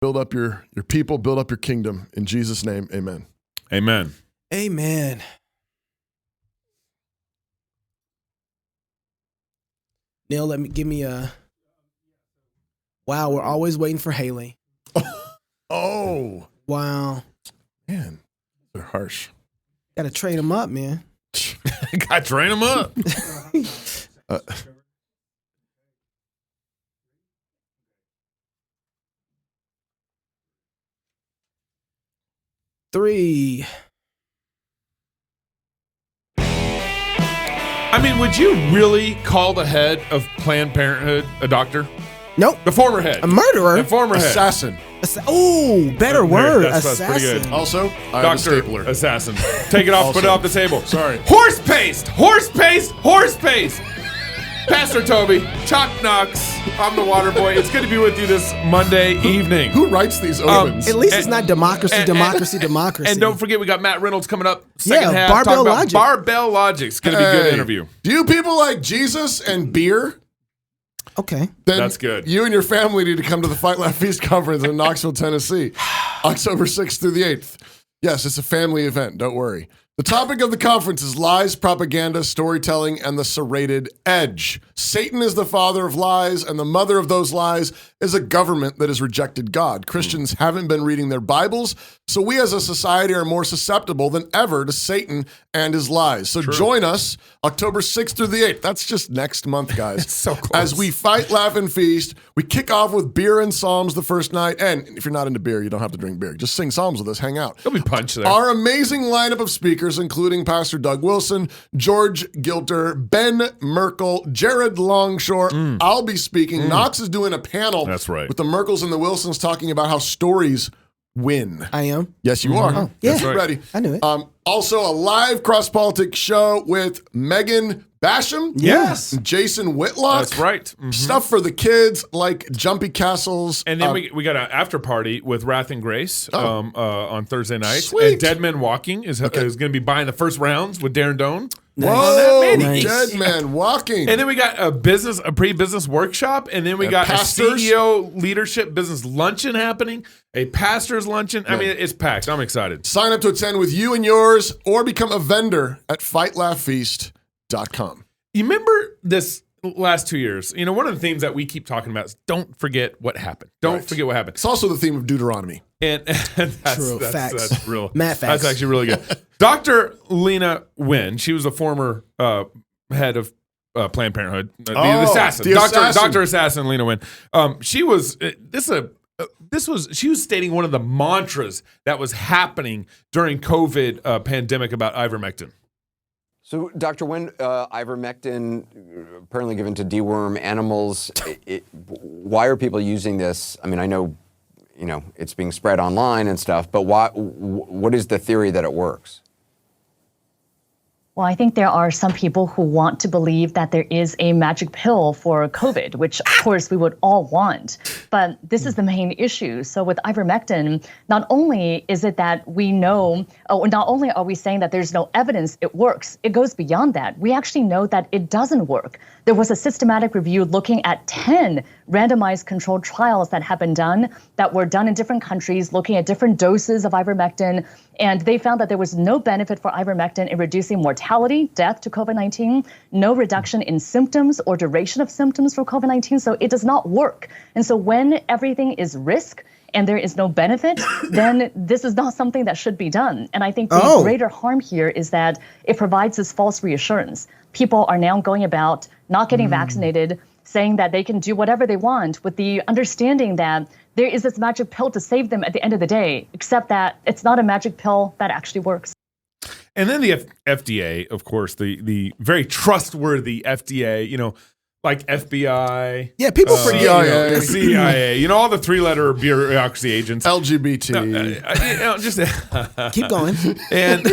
build up your people, build up your kingdom. In Jesus' name, amen. Amen. Amen. Neil, give me a. Wow, we're always waiting for Haley. Oh. Wow. Man, they're harsh. Got to train him up, man. Got to train him up. 3. I mean, would you really call the head of Planned Parenthood a doctor? Nope. The former head. A murderer? The former head. Assassin. Oh, better word. That's Assassin. pretty good. Also, I have a Doctor stapler. Assassin. Take it off, put it off the table. Sorry. Horse paste! Horse paste! Horse paste! Pastor Toby, Chalk Knox, I'm the water boy. It's good to be with you this Monday evening. Who writes these omens? At least it's not democracy. And don't forget, we got Matt Reynolds coming up. Second half. Barbell talking about Logic. Barbell Logic. It's going to be a good interview. Do you people like Jesus and beer? Okay. Then That's good. You and your family need to come to the Fight Laugh Feast Conference in Knoxville, Tennessee, October 6th through the 8th. Yes, it's a family event. Don't worry. The topic of the conference is lies, propaganda, storytelling, and the serrated edge. Satan is the father of lies, and the mother of those lies is a government that has rejected God. Christians haven't been reading their Bibles, so we as a society are more susceptible than ever to Satan and his lies. So join us October 6th through the 8th. That's just next month, guys. It's so close. As we fight, laugh, and feast, we kick off with beer and psalms the first night. And if you're not into beer, you don't have to drink beer. Just sing psalms with us, hang out. There'll be punch there. Our amazing lineup of speakers, including Pastor Doug Wilson, George Gilter, Ben Merkel, Jared Longshore. I'll be speaking. Knox is doing a panel. That's right. With the Merkels and the Wilsons talking about how stories win. I am. Yes, you are. Oh, yeah. That's right. Ready. I knew it. Also, a live cross-politics show with Megan Basham. Yes. And Jason Whitlock. That's right. Mhm. Stuff for the kids like Jumpy Castles. And then we got an after party with Wrath and Grace on Thursday night. Sweet. And Dead Men Walking is going to be buying the first rounds with Darren Doan. Whoa, Nice. Dead Man Walking. And then we got a pre-business workshop, and then we got pastors. a CEO leadership business luncheon happening, a pastor's luncheon. I mean, it's packed. I'm excited. Sign up to attend with you and yours or become a vendor at fightlaughfeast.com. You remember this last 2 years? You know, one of the themes that we keep talking about is don't forget what happened. Don't forget what happened. It's also the theme of Deuteronomy. And that's, True. that's Facts. real. Mad facts. That's actually really good. Dr. Lena Wynn, she was the former head of Planned Parenthood, the assassin, Dr. Assassin Lena Wynn. She was she was stating one of the mantras that was happening during COVID pandemic about ivermectin. So, Dr. Wynn, ivermectin apparently given to deworm animals. Why are people using this? I mean, I know, it's being spread online and stuff, but what is the theory that it works? Well, I think there are some people who want to believe that there is a magic pill for COVID, which of course we would all want. But this is the main issue. So with ivermectin, not only is it that we know, not only are we saying that there's no evidence it works, it goes beyond that. We actually know that it doesn't work. There was a systematic review looking at 10 randomized controlled trials that have been done, that were done in different countries, looking at different doses of ivermectin. And they found that there was no benefit for ivermectin in reducing mortality, death to COVID-19, no reduction in symptoms or duration of symptoms for COVID-19. So it does not work. And so when everything is risk and there is no benefit, then this is not something that should be done. And I think the greater harm here is that it provides this false reassurance. People are now going about not getting vaccinated, saying that they can do whatever they want with the understanding that there is this magic pill to save them at the end of the day, except that it's not a magic pill that actually works. And then the FDA, of course, the very trustworthy FDA, like FBI. Yeah, people CIA. CIA, all the three-letter bureaucracy agents. LGBT. Keep going. And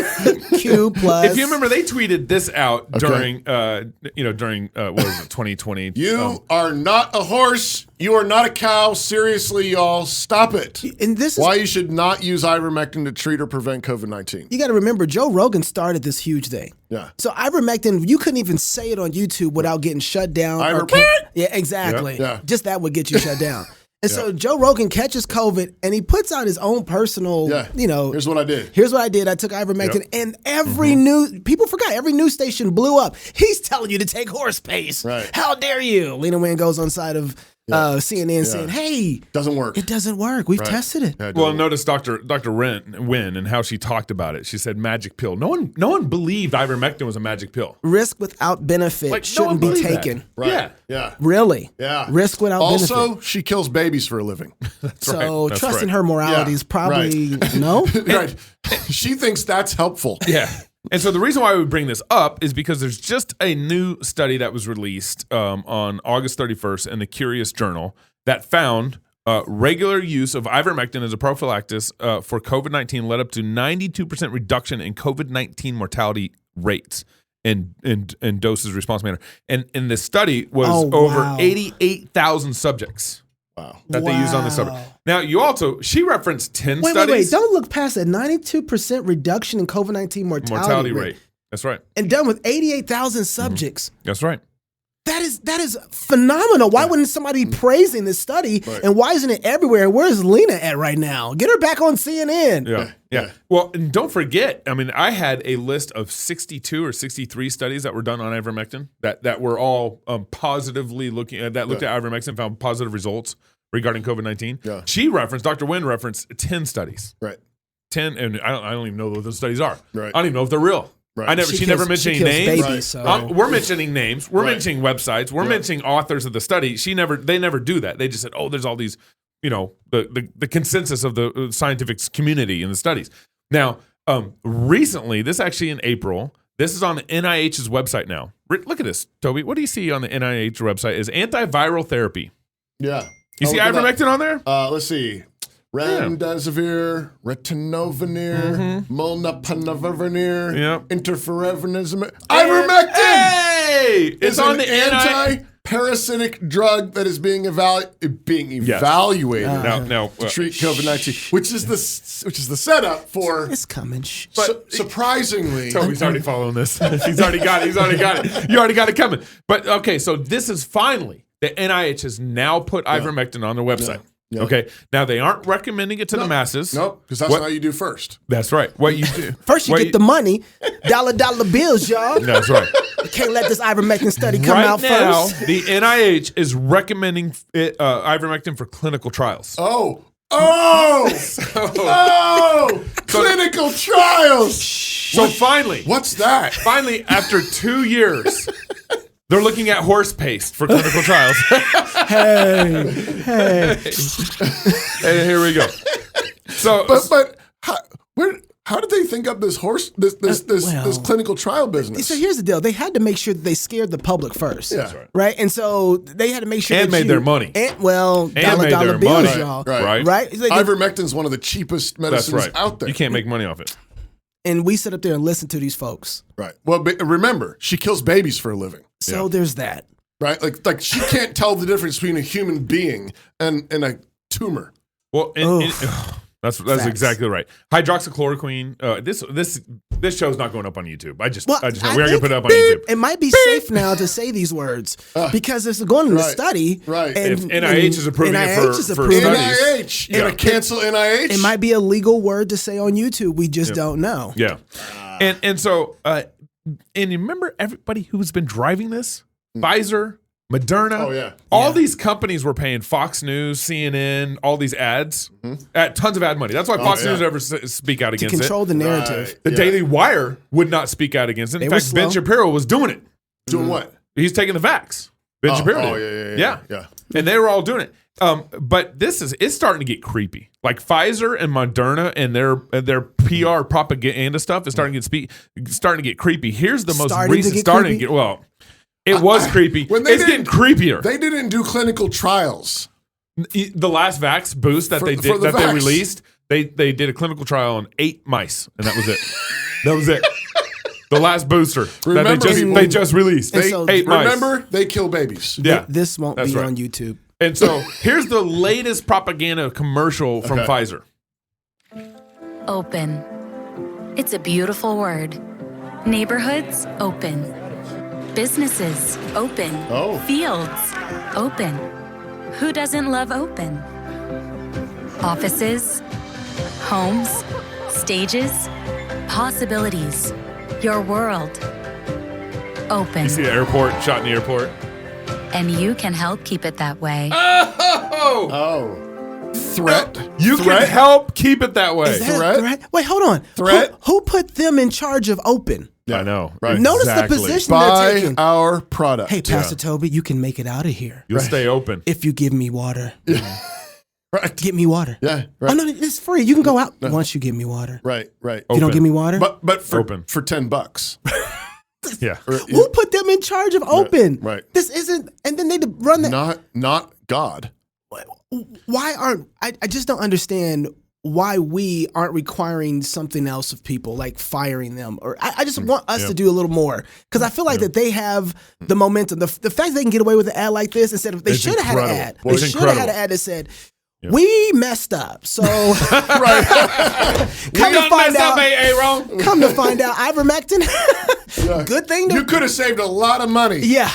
Q plus. if you remember, they tweeted this out during what was it, 2020? You are not a horse. You are not a cow. Seriously, y'all, stop it. And this is why you should not use ivermectin to treat or prevent COVID-19. You got to remember, Joe Rogan started this huge thing. Yeah. So ivermectin, you couldn't even say it on YouTube without getting shut down. Ivermectin? Yeah, exactly. Yeah. Just that would get you shut down. And so Joe Rogan catches COVID and he puts out his own personal, Here's what I did. Here's what I did. I took ivermectin and every every news station blew up. He's telling you to take horse pace. Right. How dare you? Lena Wynn goes on side of CNN saying, hey. Doesn't work. It doesn't work. We've tested it. Yeah, Well, notice Dr. Wynn and how she talked about it. She said magic pill. No one believed ivermectin was a magic pill. Risk without benefit shouldn't be taken. Right. Yeah. Really? Yeah. Risk without benefit. Also, she kills babies for a living. So That's trusting right. her morality is probably no. Right. She thinks that's helpful. Yeah. And so the reason why we bring this up is because there's just a new study that was released on August 31st in the Curious Journal that found regular use of ivermectin as a prophylaxis for COVID-19 led up to 92% reduction in COVID-19 mortality rates in doses response manner. And this study was over 88,000 subjects. Wow. That they used on this subject. Now, she referenced 10 studies. Wait. Don't look past that 92% reduction in COVID-19 mortality rate. That's right. And done with 88,000 subjects. That's right. That is phenomenal. Why wouldn't somebody be praising this study? Right. And why isn't it everywhere? Where's Lena at right now? Get her back on CNN. Yeah. Well, and don't forget, I mean, I had a list of 62 or 63 studies that were done on ivermectin that were all positively looked at ivermectin, found positive results regarding COVID-19. Yeah. Dr. Wynn referenced 10 studies. Right. 10, and I don't even know what those studies are. Right. I don't even know if they're real. Right. She never mentioned any names. Babies, so. We're mentioning names. We're Right. mentioning websites. We're mentioning authors of the study. They never do that. They just said, there's all these, the consensus of the scientific community in the studies. Now, recently, this actually in April, this is on the NIH's website now. Look at this, Toby. What do you see on the NIH website is antiviral therapy. Yeah. You see ivermectin on there? Let's see. Remdesivir, ritonavir, molnupiravir, interferonism. Ivermectin! Hey! It's on the anti-parasitic drug that is being evaluated now, to treat COVID-19, which is the setup for. It's coming. But surprisingly, Toby's already following this. He's already got it. You already got it coming. But okay, so this is finally the NIH has now put ivermectin on their website. Yeah. Okay, now they aren't recommending it to the masses. Nope, because that's how you do first. That's right. What you do First, you get the money, dollar bills, y'all. That's right. You can't let this ivermectin study come out now, first. the NIH is recommending ivermectin for clinical trials. Clinical trials. So finally, What's that? Finally, after 2 years, they're looking at horse paste for clinical trials. Hey. And here we go. So, But how did they think up this this clinical trial business? So here's the deal. They had to make sure that they scared the public first. Yeah. That's right. Right? And so they had to make sure And that made their money. Dollar made their bills, money. y'all. Right. It's like Ivermectin's one of the cheapest that's medicines right. out there. You can't make money off it. and we sit up there and listen to these folks. Right. Well, but remember, she kills babies for a living. So there's that. Right? Like she can't tell the difference between a human being and a tumor. Well, that's exactly right. Hydroxychloroquine. This show's not going up on YouTube. I just know we're gonna put it up on YouTube. It might be safe now to say these words because it's going to the study. Right. And, If NIH is approving it for studies. NIH. You're gonna cancel NIH. It might be a legal word to say on YouTube. We just don't know. Yeah. And so and you remember everybody who's been driving this? Pfizer, Moderna. All these companies were paying Fox News, CNN, all these ads, at tons of ad money. That's why Fox News ever speak out against it. To control the narrative. Right. The Daily Wire would not speak out against it. In fact, Ben Shapiro was doing it. Doing what? He's taking the vax. Ben Shapiro did. Yeah. And they were all doing it. But it's starting to get creepy. Like Pfizer and Moderna and their PR propaganda stuff is starting to get creepy. Here's the most recent starting to get well. It was creepy. It's getting creepier. They didn't do clinical trials. The last Vax boost that they released, they did a clinical trial on 8 mice, and that was it. That was it. The last booster that they just released. And so 8 mice. Remember, they kill babies. Yeah, This won't be on YouTube. And so here's the latest propaganda commercial from Pfizer. Open. It's a beautiful word. Neighborhoods, open. Businesses, open. Oh. Fields, open. Who doesn't love open? Offices, homes, stages, possibilities. Your world. Open. You see the airport, shot in the airport. And you can help keep it that way. Oh. Threat. You can help keep it that way. Is that a threat? Wait, hold on. Threat? Who put them in charge of open? I know. Right. Notice Exactly. the position they're Buy taking. our product. Hey, Pastor Toby, you can make it out of here You'll stay open. if you give me water. Right. Get me water. Yeah, right. Oh, no, it's free. You can go out once you give me water. Right. If you don't give me water? But for Open. for $10. Yeah. Who put them in charge of open? Right. This isn't, and then they run that. Not God. Why aren't, I just don't understand why we aren't requiring something else of people, like firing them. Or I just want us to do a little more. Because I feel like that they have the momentum. The fact that they can get away with an ad like this instead of, they It's should have had an incredible. ad. Well, They it's should have had an incredible. ad that said, we messed up. So Right. come to find out, Aaron. come to find out, ivermectin, good thing to You could have saved a lot of money. Yeah.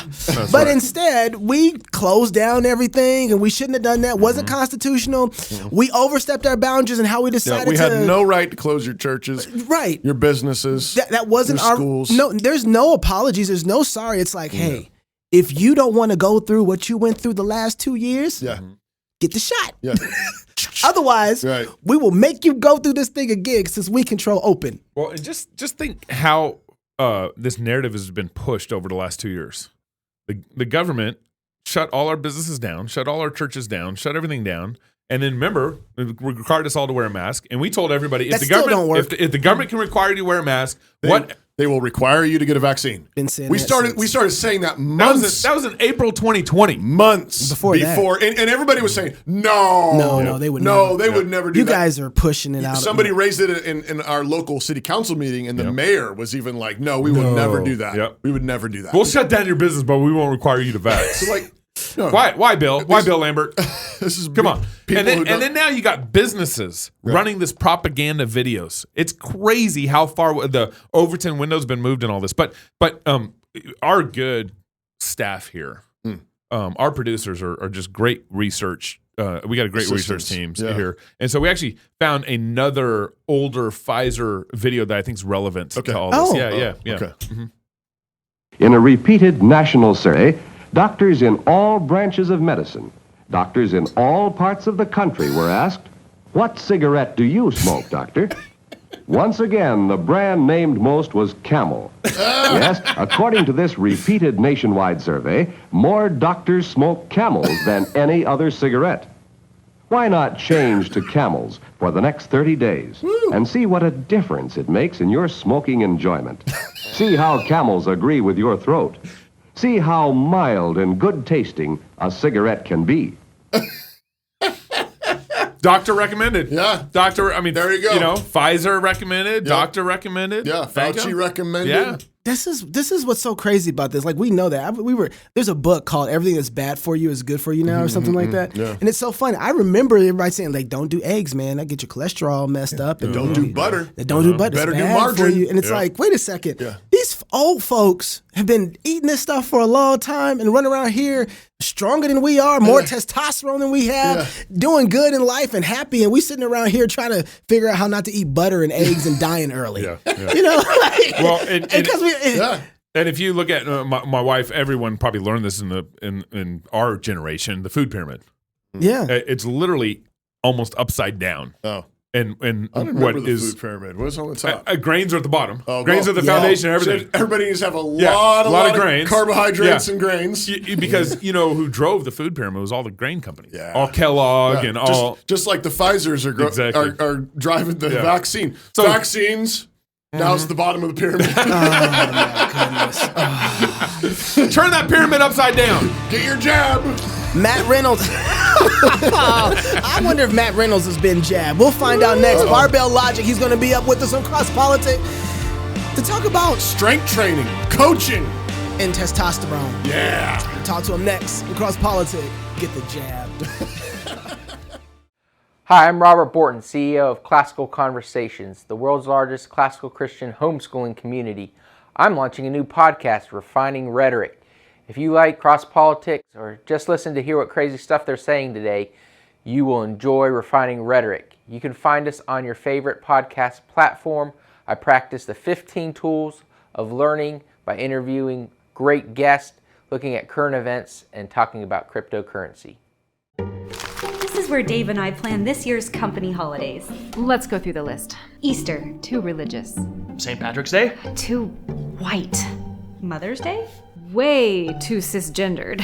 But instead, we closed down everything and we shouldn't have done that. Wasn't constitutional. We overstepped our boundaries and how we Yeah, decided we to. had no right to close your churches, Right. your businesses. That wasn't your our. schools. No, there's no apologies. There's no sorry. It's like, hey, if you don't want to go through what you went through the last 2 years, Yeah. get the shot. Yeah. Otherwise, Right. we will make you go through this thing again since we control open. Well, and just think how this narrative has been pushed over the last 2 years. The government shut all our businesses down, shut all our churches down, shut everything down. And then remember, it required us all to wear a mask. And we told everybody, That still don't work. if the government can require you to wear a mask, They will require you to get a vaccine. Been saying We that started since. saying that that months was in April 2020. months Before that. and everybody was saying no, they would no, never. they would never do You that. guys are pushing it out. Somebody raised it in our local city council meeting, and the mayor was even like, "No, we will never do that. Yep. We would never do that." We'll shut down your business, but we won't require you to vax. So like, no, Why, Bill? Why, Bill Lambert? This is Come on. people And who don't- then now you got businesses running this propaganda videos. It's crazy how far the Overton window's been moved and all this. But our good staff here, our producers are just great research. We got a great research teams here. And so we actually found another older Pfizer video that I think is relevant to all this. Oh. Yeah. Okay. In a repeated national survey, doctors in all branches of medicine, doctors in all parts of the country were asked, "What cigarette do you smoke, doctor?" Once again, the brand named most was Camel. Yes, according to this repeated nationwide survey, more doctors smoke Camels than any other cigarette. Why not change to Camels for the next 30 days and see what a difference it makes in your smoking enjoyment? See how Camels agree with your throat. See how mild and good tasting a cigarette can be. Doctor recommended. Yeah. Doctor, I mean, There you go. You know, Pfizer recommended, doctor recommended. Yeah, There you Fauci go. recommended. Yeah. This is what's so crazy about this. Like, we know that. There's a book called Everything That's Bad for You is Good for You Now, or something like that. Yeah. And it's so funny. I remember everybody saying, like, don't do eggs, man. That get your cholesterol messed up. And Don't do butter. Don't do butter. Better It's do bad margarine. for you. And it's like, wait a second. These old folks have been eating this stuff for a long time and run around here stronger than we are, more testosterone than we have, doing good in life and happy. And we sitting around here trying to figure out how not to eat butter and eggs and dying early. Yeah. You know? Like, Well, and and if you look at my wife, everyone probably learned this in our generation, the food pyramid. yeah. It's literally almost upside down. Oh, And I don't what remember the is food pyramid. What's on the top? grains are at the bottom. Oh, grains are the yeah. foundation of everything. So everybody needs to have a Yeah, lot of grains, carbohydrates Yeah. and grains. Because you know who drove the food pyramid was all the grain companies. Yeah. All Kellogg Yeah, and all. just like the Pfizers Exactly. are driving the Yeah. vaccine. So- Vaccines. Now it's the bottom of the pyramid. Turn that pyramid upside down. Get your jab. Matt Reynolds. I wonder if Matt Reynolds has been jabbed. We'll find out next. Barbell Logic, he's going to be up with us on Cross Politics to talk about Strength training, coaching. and testosterone. Yeah. Talk to him next in Cross Politics. Get the jab. Hi, I'm Robert Borton, CEO of Classical Conversations, the world's largest classical Christian homeschooling community. I'm launching a new podcast, Refining Rhetoric. If you like cross politics or just listen to hear what crazy stuff they're saying today, you will enjoy refining rhetoric. You can find us on your favorite podcast platform. I practice the 15 tools of learning by interviewing great guests, looking at current events, and talking about cryptocurrency. This is where Dave and I plan this year's company holidays. Let's go through the list. Easter. Too religious. St. Patrick's Day. Too white. Mother's Day. Way too cisgendered.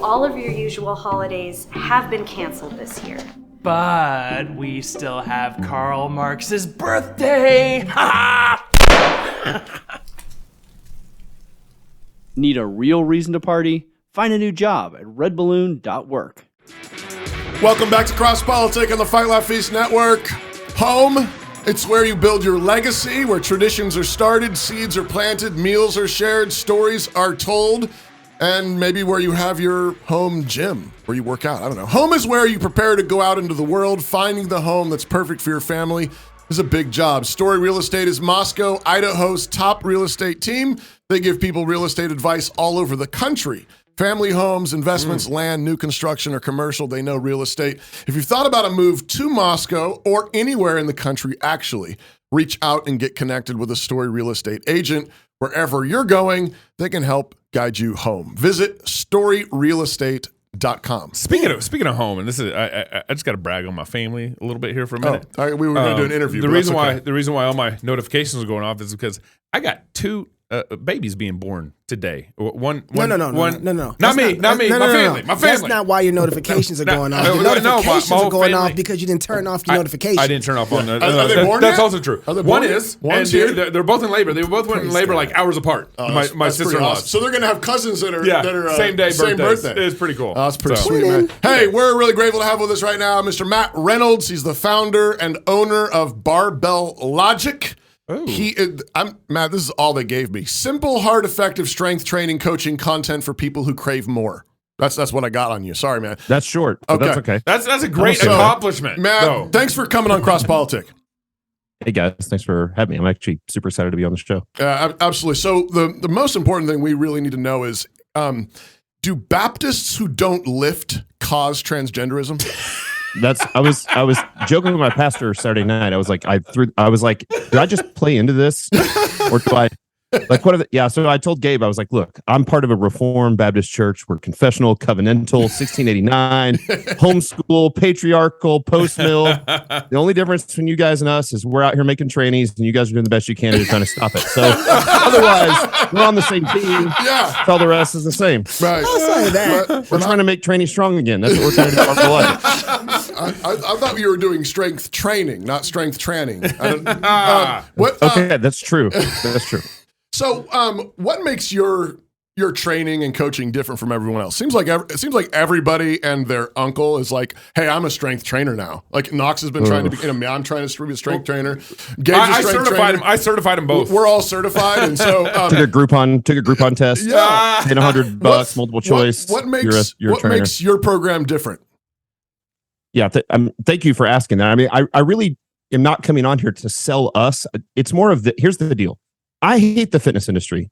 All of your usual holidays have been canceled this year. But we still have Karl Marx's birthday! Ha Need a real reason to party? Find a new job at redballoon.work. Welcome back to Cross Politic on the Fight Laugh Feast Network. Home, it's where you build your legacy, where traditions are started, seeds are planted, meals are shared, stories are told, and maybe where you have your home gym where you work out. I don't know. Home is where you prepare to go out into the world. Finding the home that's perfect for your family is a big job. Story Real Estate is Moscow, Idaho's top real estate team. They give people real estate advice all over the country. Family homes, investments, land, new construction, or commercial, they know real estate. If you've thought about a move to Moscow or anywhere in the country, actually, reach out and get connected with a Story Real Estate agent. Wherever you're going, they can help guide you home. Visit storyrealestate.com. Speaking of home, and this is I just got to brag on my family a little bit here for a minute. We were going to do an interview. The reason why all my notifications are going off is because I got two babies being born today. No. Not That's me. My family. That's not why your notifications are going off. Your notifications are going off because you didn't turn off your notifications. I didn't turn off on Are they born That's yet? also true. Are they One born is, yet? One's and here? they're both in labor. They both went in labor like hours apart. My That's sister-in-law. awesome. So they're going to have cousins that are same day same birthdays. birthday. It's pretty cool. Oh, that's pretty sweet, man. Hey, we're really grateful to have with us right now Mr. Matt Reynolds. He's the founder and owner of Barbell Logic. Matt, this is all they gave me. Simple, hard, effective strength training, coaching content for people who crave more. That's what I got on you. Sorry, man. That's short. But that's okay. That's a great accomplishment. Matt, thanks for coming on Cross Politic. Hey guys, thanks for having me. I'm actually super excited to be on the show. Absolutely. So the most important thing we really need to know is, do Baptists who don't lift cause transgenderism? I was joking with my pastor Saturday night. I was like, do I just play into this, or do I So I told Gabe, I was like, look, I'm part of a Reformed Baptist church. We're confessional, covenantal, 1689, homeschool, patriarchal, post-mill. The only difference between you guys and us is we're out here making trainees, and you guys are doing the best you can and you're trying to stop it. So otherwise, we're on the same team. Yeah. All the rest is the same. Right. I'll say that. We're trying to make trainees strong again. That's what we're trying to do. I thought you were doing strength training, not strength training. Okay, that's true. That's true. So, what makes your training and coaching different from everyone else? It seems like everybody and their uncle is like, "Hey, I'm a strength trainer now." Like Knox has been trying to be. I'm trying to be a strength trainer. Gabe's I certified them both. We're all certified, and so took a Groupon test. Yeah, paid $100, multiple choice. What makes your program different? Yeah, thank you for asking that. I mean, I really am not coming on here to sell us. It's more of here's the deal. I hate the fitness industry.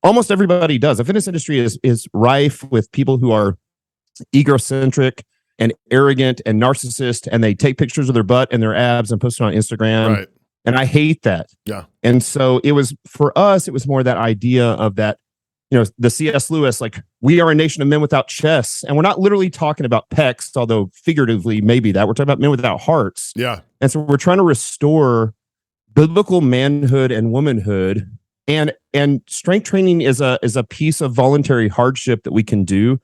Almost everybody does. The fitness industry is rife with people who are egocentric and arrogant and narcissist, and they take pictures of their butt and their abs and post it on Instagram. Right. And I hate that. Yeah. And so for us, it was more that idea of that, the C.S. Lewis, like, we are a nation of men without chests. And we're not literally talking about pecs, although figuratively maybe that. We're talking about men without hearts. Yeah. And so we're trying to restore biblical manhood and womanhood, and strength training is a piece of voluntary hardship that we can do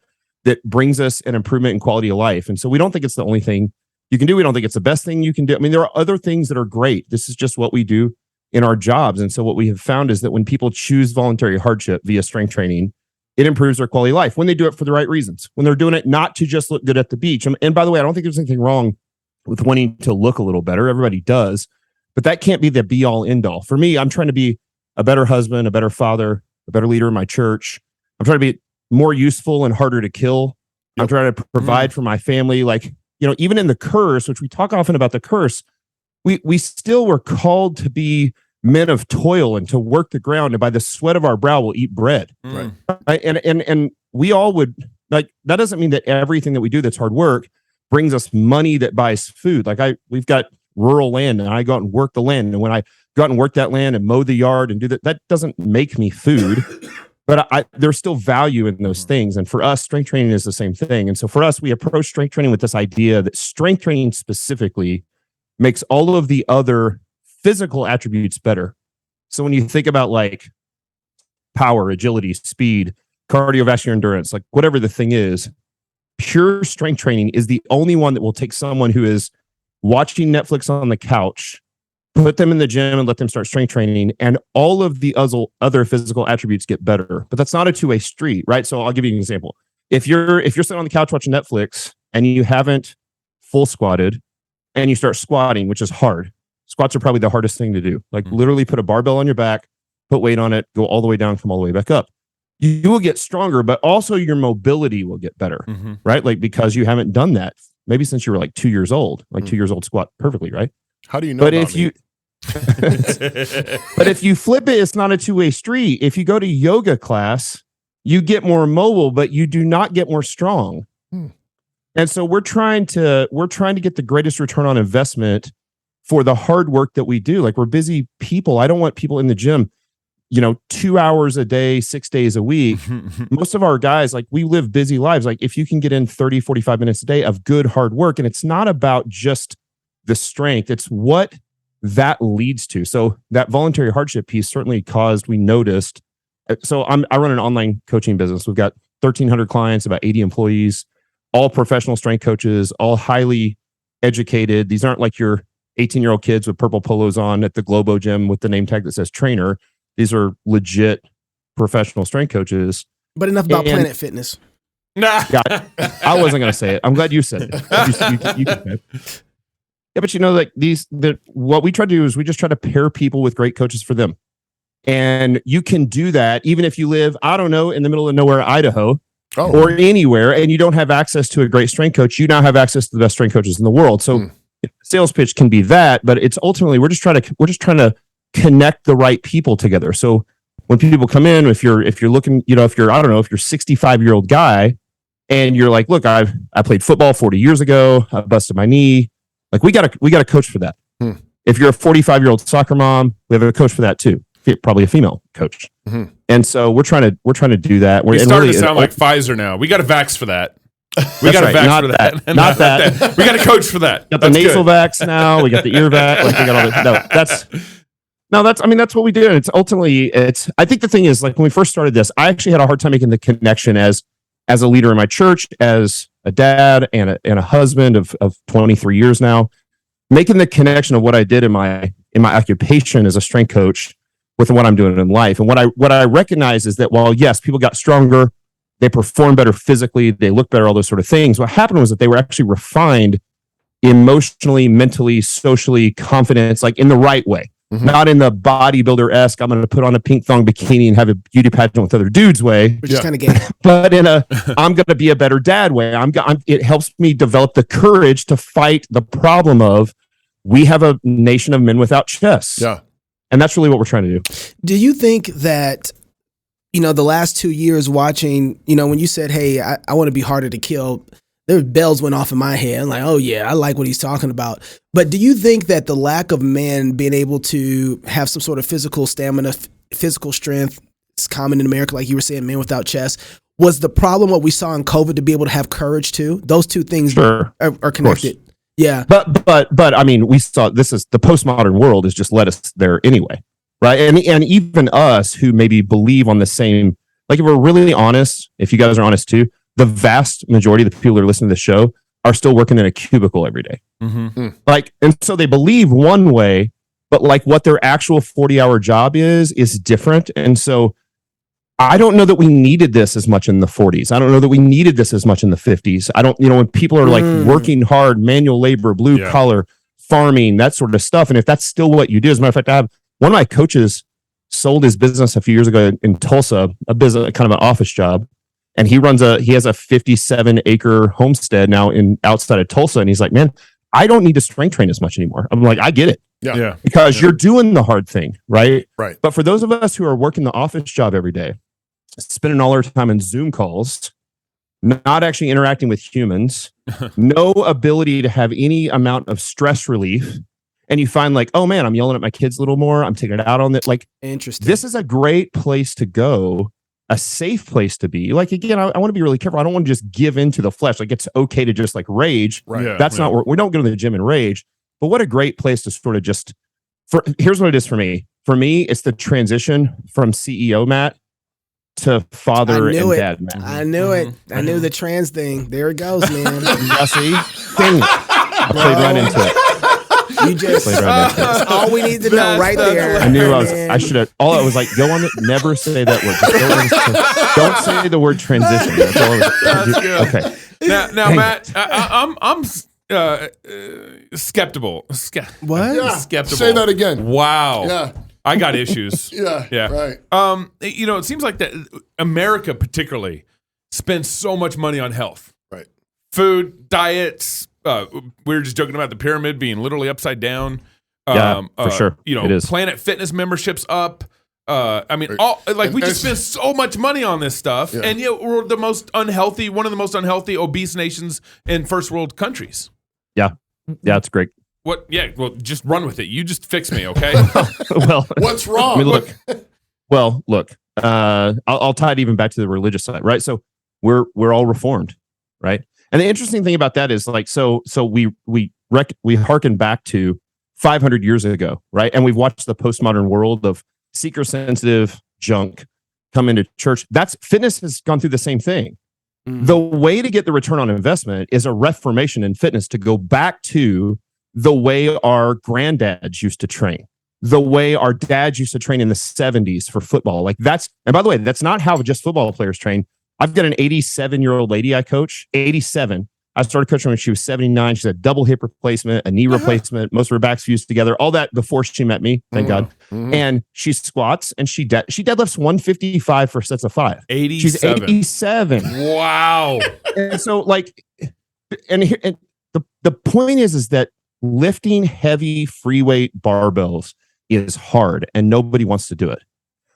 that brings us an improvement in quality of life. And so we don't think it's the only thing you can do. We don't think it's the best thing you can do. I mean, there are other things that are great. This is just what we do in our jobs. And so what we have found is that when people choose voluntary hardship via strength training, it improves their quality of life when they do it for the right reasons, when they're doing it not to just look good at the beach. And by the way, I don't think there's anything wrong with wanting to look a little better. Everybody does. But that can't be the be all end all. For me, I'm trying to be a better husband, a better father, a better leader in my church. I'm trying to be more useful and harder to kill. Yep. I'm trying to provide for my family. Like, even in the curse, which we talk often about the curse, we still were called to be men of toil and to work the ground, and by the sweat of our brow will eat bread. Right. Right. And we all would like, that doesn't mean that everything that we do that's hard work brings us money that buys food. Like we've got rural land and I go out and work the land. And when I go out and work that land and mow the yard and do that doesn't make me food, but there's still value in those things. And for us, strength training is the same thing. And so for us, we approach strength training with this idea that strength training specifically makes all of the other physical attributes better. So when you think about like power, agility, speed, cardiovascular endurance, like whatever the thing is, pure strength training is the only one that will take someone who is watching Netflix on the couch, put them in the gym and let them start strength training, and all of the other physical attributes get better. But that's not a two-way street, right? So I'll give you an example. If you're sitting on the couch watching Netflix and you haven't full squatted and you start squatting, which is hard. Squats are probably the hardest thing to do. Like literally put a barbell on your back, put weight on it, go all the way down, come all the way back up. You will get stronger, but also your mobility will get better, right? Like because you haven't done that maybe since you were like 2 years old. Like 2 years old squat perfectly, right? How do you know? But if you but if you flip it, it's not a two-way street. If you go to yoga class, you get more mobile, but you do not get more strong. And so we're trying to get the greatest return on investment for the hard work that we do. Like we're busy people. I don't want people in the gym 2 hours a day, 6 days a week. Most of our guys, like we live busy lives. Like if you can get in 30, 45 minutes a day of good hard work, and it's not about just the strength, it's what that leads to. So that voluntary hardship piece certainly we noticed. So I run an online coaching business. We've got 1,300 clients, about 80 employees, all professional strength coaches, all highly educated. These aren't like your 18-year-old kids with purple polos on at the Globo gym with the name tag that says trainer. These are legit professional strength coaches. But enough about Planet Fitness. Nah. Yeah, I wasn't going to say it. I'm glad you said it. You can say it. Yeah, but like what we try to do is we just try to pair people with great coaches for them. And you can do that even if you live, I don't know, in the middle of nowhere, Idaho, or anywhere, and you don't have access to a great strength coach. You now have access to the best strength coaches in the world. So sales pitch can be that, but it's ultimately we're just trying to connect the right people together. So when people come in, if you're looking, if you're 65-year-old guy and you're like, look, I played football 40 years ago, I busted my knee. Like we got a coach for that. If you're a 45-year-old soccer mom, we have a coach for that too. Probably a female coach. And so we're trying to do that. We're starting to sound like Pfizer now. We got a vax for that. We got a vax for that. Not that. We got a coach for that. Got the nasal vax now. We got the ear vax. Like we got all this. That's what we do. And I think the thing is, like when we first started this, I actually had a hard time making the connection as a leader in my church, as a dad and a husband of 23 years now, making the connection of what I did in my occupation as a strength coach with what I'm doing in life. And what I recognize is that while yes, people got stronger, they performed better physically, they looked better, all those sort of things. What happened was that they were actually refined emotionally, mentally, socially, confidence, like in the right way. Not in the bodybuilder-esque, I'm going to put on a pink thong bikini and have a beauty pageant with other dudes way. Which is kind of gay. But in I'm going to be a better dad way. It helps me develop the courage to fight the problem of we have a nation of men without chests. Yeah. And that's really what we're trying to do. Do you think that, the last 2 years watching, when you said, hey, I want to be harder to kill, their bells went off in my head. I'm like, oh yeah, I like what he's talking about. But do you think that the lack of men being able to have some sort of physical stamina, physical strength, it's common in America, like you were saying, men without chest, was the problem what we saw in COVID to be able to have courage too? Those two things are connected. Yeah. But I mean, we saw this is the postmodern world has just led us there anyway. Right. And even us who maybe believe on the same, like if we're really honest, if you guys are honest too, the vast majority of the people that are listening to the show are still working in a cubicle every day. Like, and so they believe one way, but like what their actual 40-hour job is different. And so I don't know that we needed this as much in the 40s. I don't know that we needed this as much in the 50s. I don't, when people are like working hard, manual labor, blue collar, farming, that sort of stuff. And if that's still what you do, as a matter of fact, I have one of my coaches sold his business a few years ago in Tulsa, a business, kind of an office job. And he has a 57-acre homestead now outside of Tulsa. And he's like, man, I don't need to strength train as much anymore. I'm like, I get it. Yeah. Because you're doing the hard thing, right? Right. But for those of us who are working the office job every day, spending all our time in Zoom calls, not actually interacting with humans, no ability to have any amount of stress relief, and you find like, oh man, I'm yelling at my kids a little more. I'm taking it out on it. Like, interesting. This is a great place to go, a safe place to be. Like, again, I want to be really careful. I don't want to just give into the flesh. Like, it's okay to just like rage. Right. Yeah, That's not where we don't go to the gym and rage. But what a great place to sort of just here's what it is for me. For me, it's the transition from CEO Matt to father and dad Matt. I knew it. I knew the trans thing. There it goes, man. See? Dang it. I played right into it. You just that's all we need to know right there. I knew I should have. All I was like, go on it. Never say that word. Just don't say the word transition. That's all That's good. Okay. Now Matt, I'm skeptical. What? Yeah. Skeptical. Say that again. Wow. Yeah. I got issues. Yeah. Right. It seems like that America particularly spends so much money on health. Right. Food, diets. We were just joking about the pyramid being literally upside down. For sure. It is. Planet Fitness memberships up. We just spend so much money on this stuff, and yet we're one of the most unhealthy, obese nations in first world countries. Yeah, it's great. What? Yeah, well, just run with it. You just fix me, okay? Well, what's wrong? I mean, look. I'll tie it even back to the religious side, right? So we're all reformed, right? And the interesting thing about that is like, so we hearken back to 500 years ago, right? And we've watched the postmodern world of seeker sensitive junk come into church. Fitness has gone through the same thing. The way to get the return on investment is a reformation in fitness, to go back to the way our granddads used to train, the way our dads used to train in the 70s for football. Like and by the way, that's not how just football players train. I've got an 87-year-old lady I coach, 87. I started coaching when she was 79. She's a double hip replacement, a knee replacement. Most of her back's fused together. All that before she met me, thank God. And she squats and she deadlifts 155 for sets of 5. 87. She's 87. Wow. And so like, and the point is that lifting heavy free weight barbells is hard and nobody wants to do it.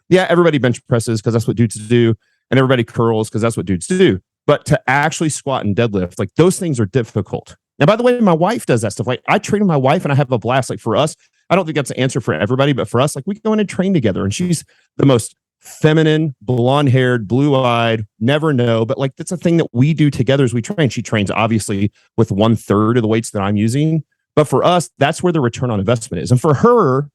Yeah, everybody bench presses because that's what dudes do. And everybody curls because that's what dudes do. But to actually squat and deadlift, like those things are difficult. Now, by the way, my wife does that stuff. Like I train with my wife and I have a blast. Like for us, I don't think that's the answer for everybody, but for us, like we go in and train together. And she's the most feminine, blonde-haired, blue-eyed, never know. But like that's a thing that we do together as we train. She trains obviously with 1/3 of the weights that I'm using. But for us, that's where the return on investment is. And for her,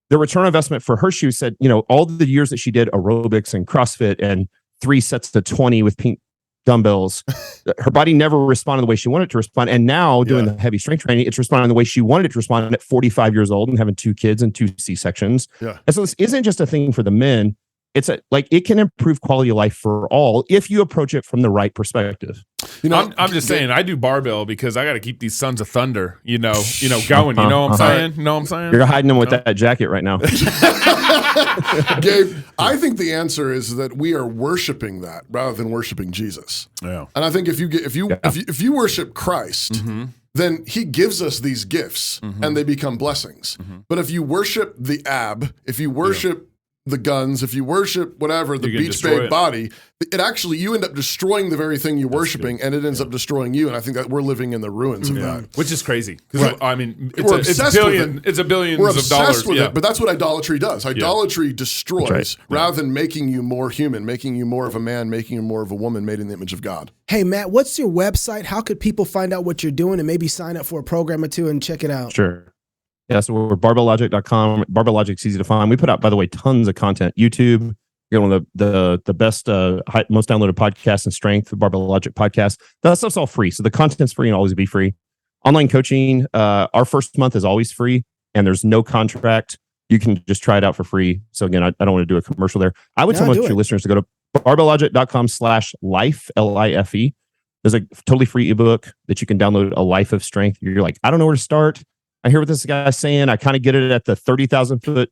the return on investment for her, she said, all the years that she did aerobics and CrossFit and 3 sets to 20 with pink dumbbells, her body never responded the way she wanted it to respond. And now doing the heavy strength training, it's responding the way she wanted it to respond at 45 years old and having 2 kids and 2 C-sections. Yeah. And so this isn't just a thing for the men. It's it can improve quality of life for all if you approach it from the right perspective. I'm just saying, I do barbell because I got to keep these Sons of Thunder, going. You know what I'm saying? You know what I'm saying? You're hiding them with that jacket right now. Gabe, I think the answer is that we are worshiping that rather than worshiping Jesus. Yeah. And I think if you worship Christ, then he gives us these gifts and they become blessings. But if you worship the ab, if you worship the guns, if you worship whatever, the beach babe body, it actually, you end up destroying the very thing you're worshiping, and it ends up destroying you. And I think that we're living in the ruins of that. Which is crazy. Right. I mean, we're obsessed with it. It's a billions we're of obsessed dollars. With it, but that's what idolatry does. Idolatry destroys rather than making you more human, making you more of a man, making you more of a woman made in the image of God. Hey, Matt, what's your website? How could people find out what you're doing and maybe sign up for a program or two and check it out? Sure. Yeah, so we're barbelllogic.com. Barbell Logic's easy to find. We put out, by the way, tons of content. YouTube, you're one of the best, most downloaded podcasts in strength, the Barbell Logic podcast. That stuff's all free. So the content's free and always be free. Online coaching, our first month is always free and there's no contract. You can just try it out for free. So again, I don't want to do a commercial there. I would tell most of your listeners to go to barbelllogic.com/life, LIFE. There's a totally free ebook that you can download, A Life of Strength. You're like, I don't know where to start. I hear what this guy's saying. I kind of get it at the 30,000 foot,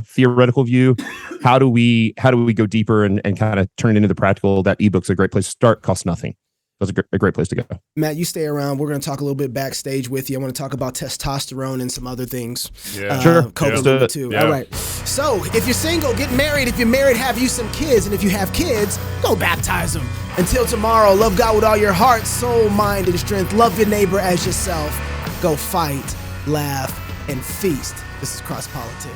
theoretical view. How do we go deeper and kind of turn it into the practical? That ebook's a great place to start. Costs nothing. that's a great place to go. Matt, you stay around. We're going to talk a little bit backstage with you. I want to talk about testosterone and some other things. Yeah. Sure. COVID too. Yeah. All right. So if you're single, get married. If you're married, have you some kids. And if you have kids, go baptize them. Until tomorrow, love God with all your heart, soul, mind, and strength. Love your neighbor as yourself. Go fight, laugh, and feast. This is Cross Politic.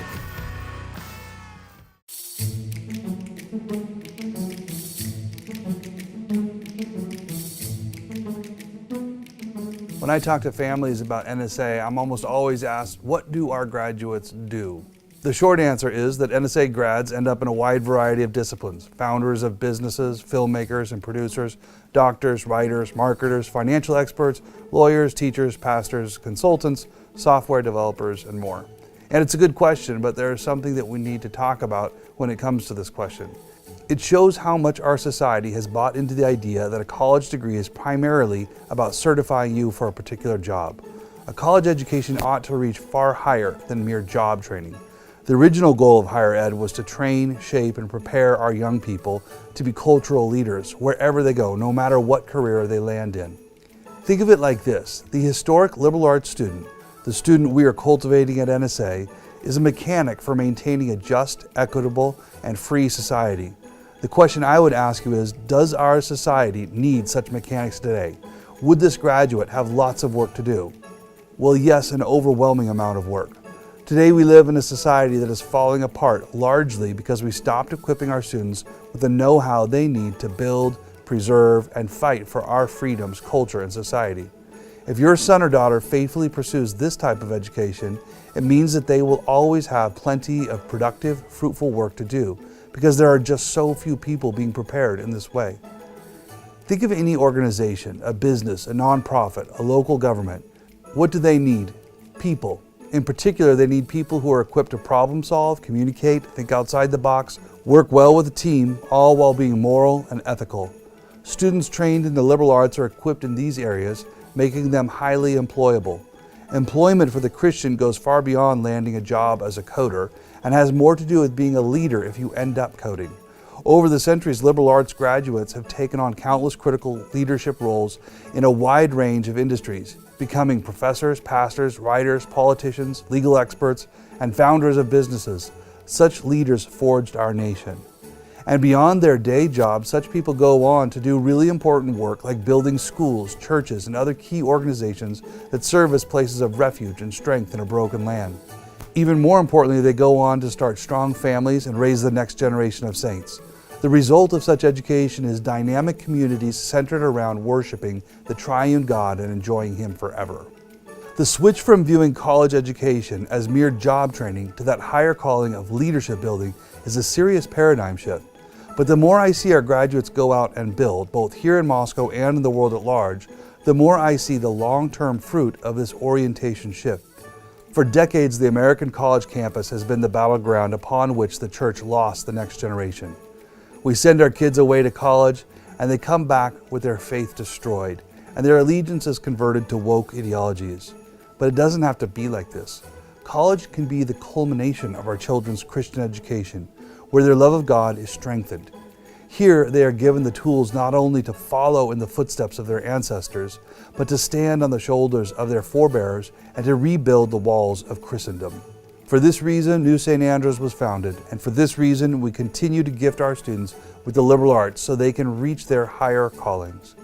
When I talk to families about NSA, I'm almost always asked, what do our graduates do? The short answer is that NSA grads end up in a wide variety of disciplines. Founders of businesses, filmmakers and producers, doctors, writers, marketers, financial experts, lawyers, teachers, pastors, consultants, software developers, and more. And it's a good question, but there is something that we need to talk about when it comes to this question. It shows how much our society has bought into the idea that a college degree is primarily about certifying you for a particular job. A college education ought to reach far higher than mere job training. The original goal of higher ed was to train, shape, and prepare our young people to be cultural leaders wherever they go, no matter what career they land in. Think of it like this. The historic liberal arts student, the student we are cultivating at NSA, is a mechanic for maintaining a just, equitable, and free society. The question I would ask you is, does our society need such mechanics today? Would this graduate have lots of work to do? Well, yes, an overwhelming amount of work. Today we live in a society that is falling apart largely because we stopped equipping our students with the know-how they need to build, preserve, and fight for our freedoms, culture, and society. If your son or daughter faithfully pursues this type of education, it means that they will always have plenty of productive, fruitful work to do, because there are just so few people being prepared in this way. Think of any organization, a business, a nonprofit, a local government. What do they need? People. In particular, they need people who are equipped to problem solve, communicate, think outside the box, work well with a team, all while being moral and ethical. Students trained in the liberal arts are equipped in these areas, making them highly employable. Employment for the Christian goes far beyond landing a job as a coder and has more to do with being a leader if you end up coding. Over the centuries, liberal arts graduates have taken on countless critical leadership roles in a wide range of industries, becoming professors, pastors, writers, politicians, legal experts, and founders of businesses. Such leaders forged our nation. And beyond their day jobs, such people go on to do really important work like building schools, churches, and other key organizations that serve as places of refuge and strength in a broken land. Even more importantly, they go on to start strong families and raise the next generation of saints. The result of such education is dynamic communities centered around worshiping the triune God and enjoying Him forever. The switch from viewing college education as mere job training to that higher calling of leadership building is a serious paradigm shift. But the more I see our graduates go out and build, both here in Moscow and in the world at large, the more I see the long-term fruit of this orientation shift. For decades, the American college campus has been the battleground upon which the church lost the next generation. We send our kids away to college, and they come back with their faith destroyed, and their allegiances converted to woke ideologies. But it doesn't have to be like this. College can be the culmination of our children's Christian education, where their love of God is strengthened. Here, they are given the tools not only to follow in the footsteps of their ancestors, but to stand on the shoulders of their forebears and to rebuild the walls of Christendom. For this reason, New St. Andrews was founded, and for this reason, we continue to gift our students with the liberal arts so they can reach their higher callings.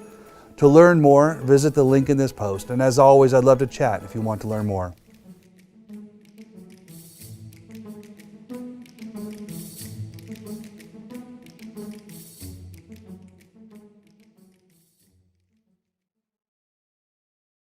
To learn more, visit the link in this post, and as always, I'd love to chat if you want to learn more.